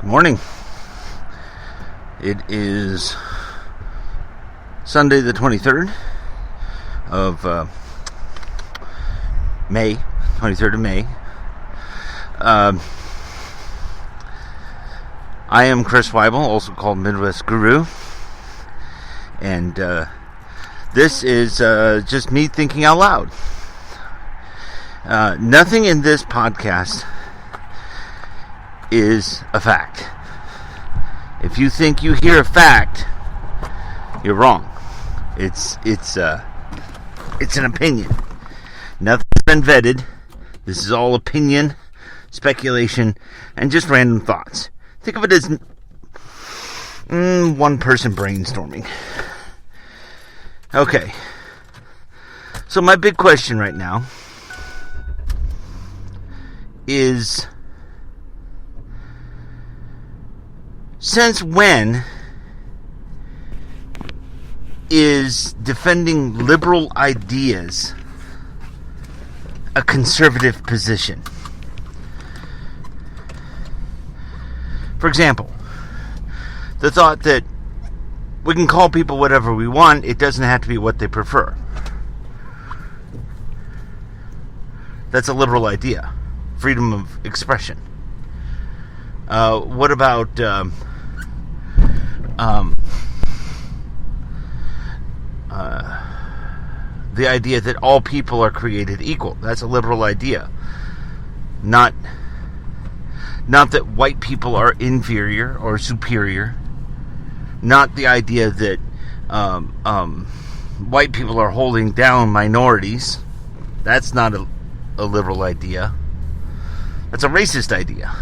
Good morning. It is Sunday the 23rd of May. 23rd of May. I am Chris Weibel, also called Midwest Guru. And this is just me thinking out loud. Nothing in this podcast is a fact. If you think you hear a fact, you're wrong. It's an opinion. Nothing's been vetted. This is all opinion, speculation, and just random thoughts. Think of it as one person brainstorming. Okay. So my big question right now is, since when is defending liberal ideas a conservative position? For example, the thought that we can call people whatever we want, it doesn't have to be what they prefer. That's a liberal idea. Freedom of expression. What about the idea that all people are created equal? That's a liberal idea. Not that white people are inferior or superior. Not the idea that white people are holding down minorities. That's not a liberal idea. That's a racist idea.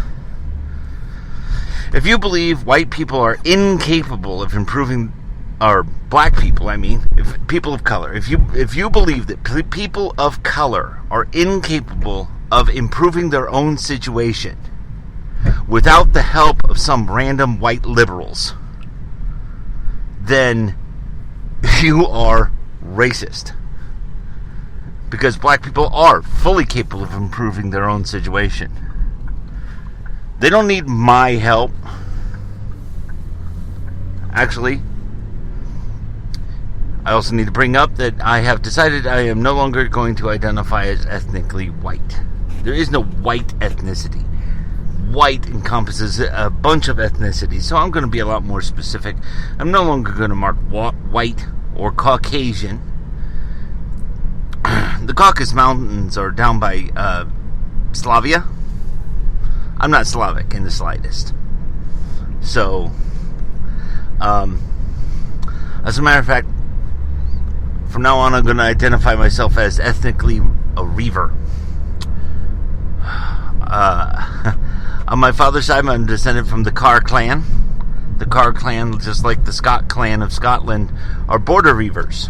If you believe white people are incapable of improving, or black people, if people of color, if you believe that people of color are incapable of improving their own situation without the help of some random white liberals, then you are racist. Because black people are fully capable of improving their own situation. They don't need my help. Actually, I also need to bring up that I have decided I am no longer going to identify as ethnically white. There is no white ethnicity. White encompasses a bunch of ethnicities, so I'm going to be a lot more specific. I'm no longer going to mark white or Caucasian. The Caucasus Mountains are down by Slavia. I'm not Slavic in the slightest. So, as a matter of fact, from now on I'm going to identify myself as ethnically a Reaver. On my father's side, I'm descended from the Carr clan. The Carr clan, just like the Scott clan of Scotland, are border reavers.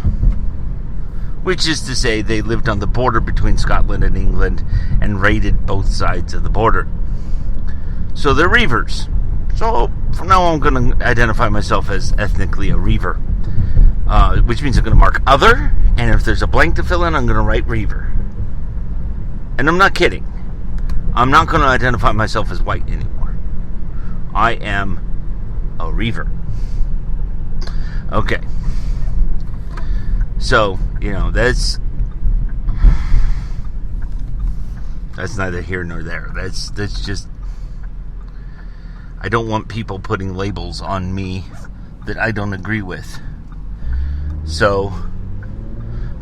Which is to say, they lived on the border between Scotland and England and raided both sides of the border. So they're reavers. So from now on, I'm going to identify myself as ethnically a Reaver. Which means I'm going to mark other, and if there's a blank to fill in, I'm going to write Reaver. And I'm not kidding. I'm not going to identify myself as white anymore. I am a Reaver. Okay. So, that's neither here nor there. That's just, I don't want people putting labels on me that I don't agree with. So,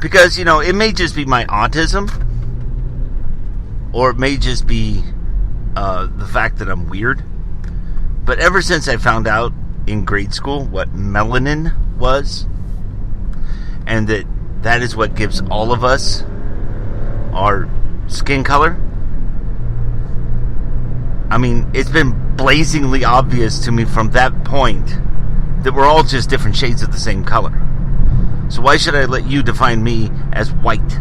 because, it may just be my autism, or it may just be the fact that I'm weird. But ever since I found out in grade school what melanin was, and that is what gives all of us our skin color, it's been blazingly obvious to me from that point that we're all just different shades of the same color. So why should I let you define me as white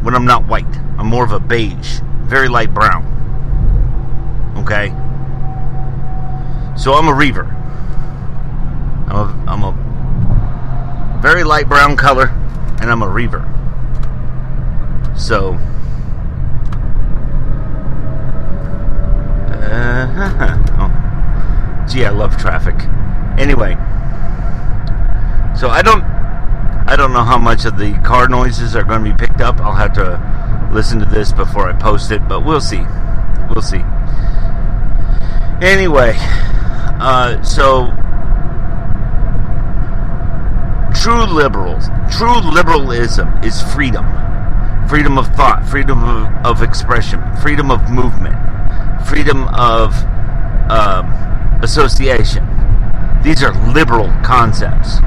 when I'm not white? I'm more of a beige, very light brown. Okay? So I'm a Reaver. I'm a very light brown color, and I'm a Reaver. So, Gee, I love traffic. Anyway, so I don't know how much of the car noises are going to be picked up. I'll have to listen to this before I post it, but we'll see. We'll see. Anyway, so true liberalism is freedom. Freedom of thought, freedom of expression, freedom of movement, freedom of association. These are liberal concepts.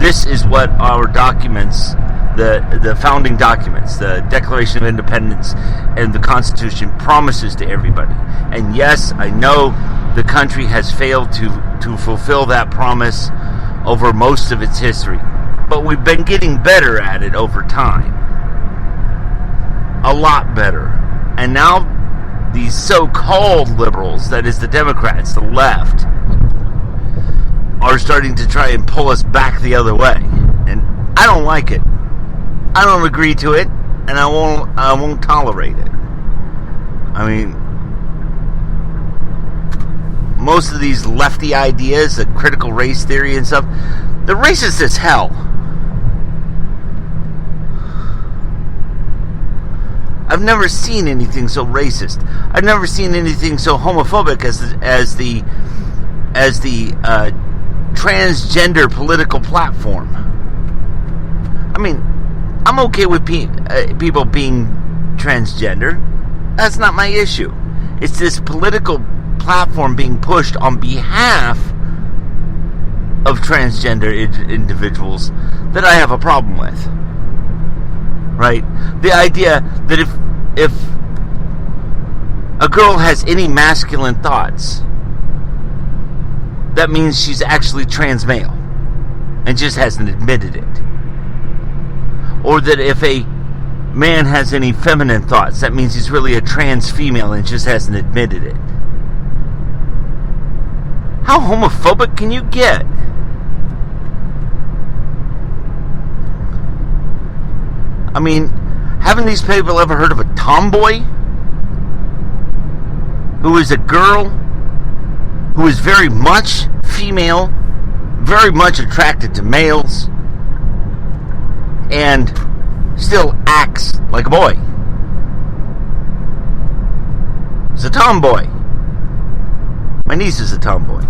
This is what our documents, the founding documents, the Declaration of Independence and the Constitution promises to everybody. And yes, I know the country has failed to fulfill that promise over most of its history. But we've been getting better at it over time. A lot better. And now these so-called liberals, that is the Democrats, the left, are starting to try and pull us back the other way. And I don't like it. I don't agree to it, and I won't tolerate it. I mean, most of these lefty ideas, the critical race theory and stuff, they're racist as hell. I've never seen anything so racist. I've never seen anything so homophobic as the transgender political platform. I mean, I'm okay with people being transgender. That's not my issue. It's this political platform being pushed on behalf of transgender individuals that I have a problem with. Right? The idea that if a girl has any masculine thoughts, that means she's actually trans male and just hasn't admitted it. Or that if a man has any feminine thoughts, that means he's really a trans female and just hasn't admitted it. How homophobic can you get? I mean, haven't these people ever heard of a tomboy? Who is a girl who is very much female, very much attracted to males, and still acts like a boy. It's a tomboy. My niece is a tomboy.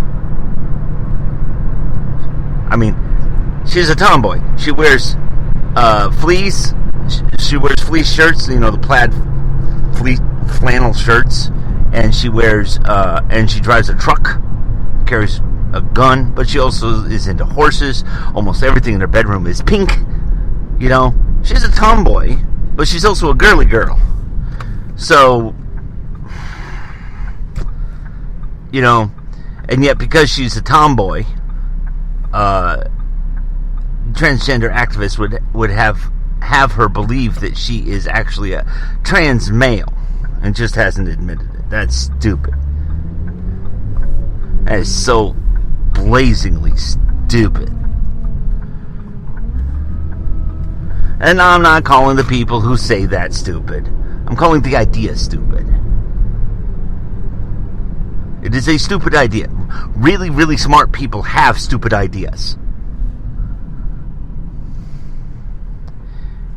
I mean, she's a tomboy. She wears fleece. She wears fleece shirts, you know, the plaid fleece flannel shirts, and she wears and she drives a truck, carries a gun, but she also is into horses. Almost everything in her bedroom is pink. You know, she's a tomboy, but she's also a girly girl. So, you know, and yet because she's a tomboy, transgender activists would have her believe that she is actually a trans male and just hasn't admitted it. That's stupid. That is so blazingly stupid. And I'm not calling the people who say that stupid. I'm calling the idea stupid. It is a stupid idea. Really, really smart people have stupid ideas.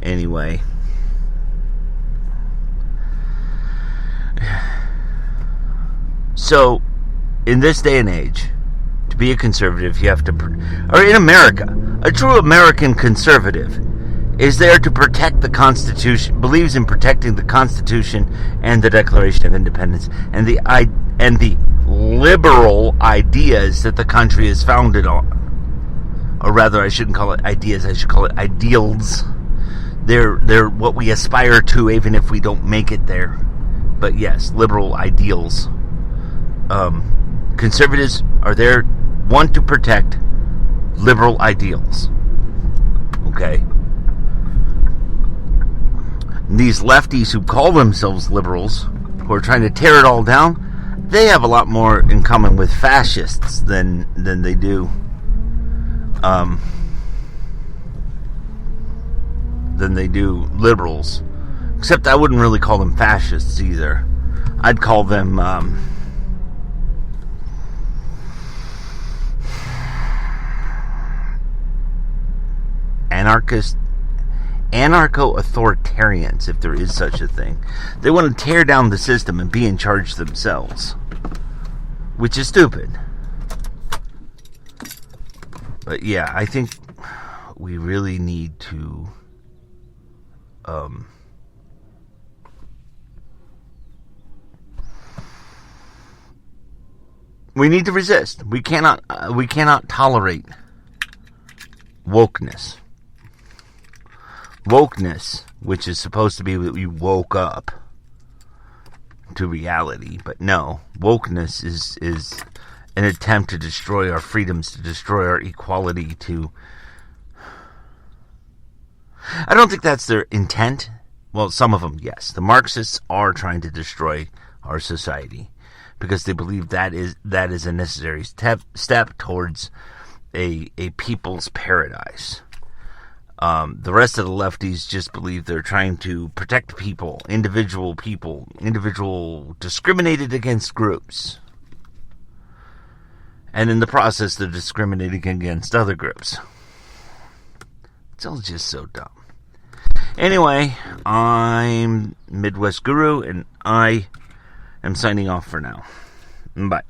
Anyway. So, in this day and age, to be a conservative, you have to... Or in America, a true American conservative is there to protect the Constitution, believes in protecting the Constitution and the Declaration of Independence, and the liberal ideas that the country is founded on. Or rather, I shouldn't call it ideas, I should call it ideals. They're what we aspire to, even if we don't make it there. But yes, liberal ideals. Conservatives are there, want to protect liberal ideals. Okay? These lefties who call themselves liberals, who are trying to tear it all down, they have a lot more in common with fascists than they do liberals. Except I wouldn't really call them fascists either. I'd call them anarcho-authoritarians, if there is such a thing. They want to tear down the system and be in charge themselves, which is stupid. But yeah, I think we really need to we need to resist. We cannot tolerate wokeness. Wokeness, which is supposed to be that we woke up to reality, but no, wokeness is an attempt to destroy our freedoms, to destroy our equality, to... I don't think that's their intent. Well, some of them, yes. The Marxists are trying to destroy our society because they believe that is a necessary step towards a people's paradise. The rest of the lefties just believe they're trying to protect people, individual discriminated against groups. And in the process, they're discriminating against other groups. It's all just so dumb. Anyway, I'm Midwest Guru, and I am signing off for now. Bye.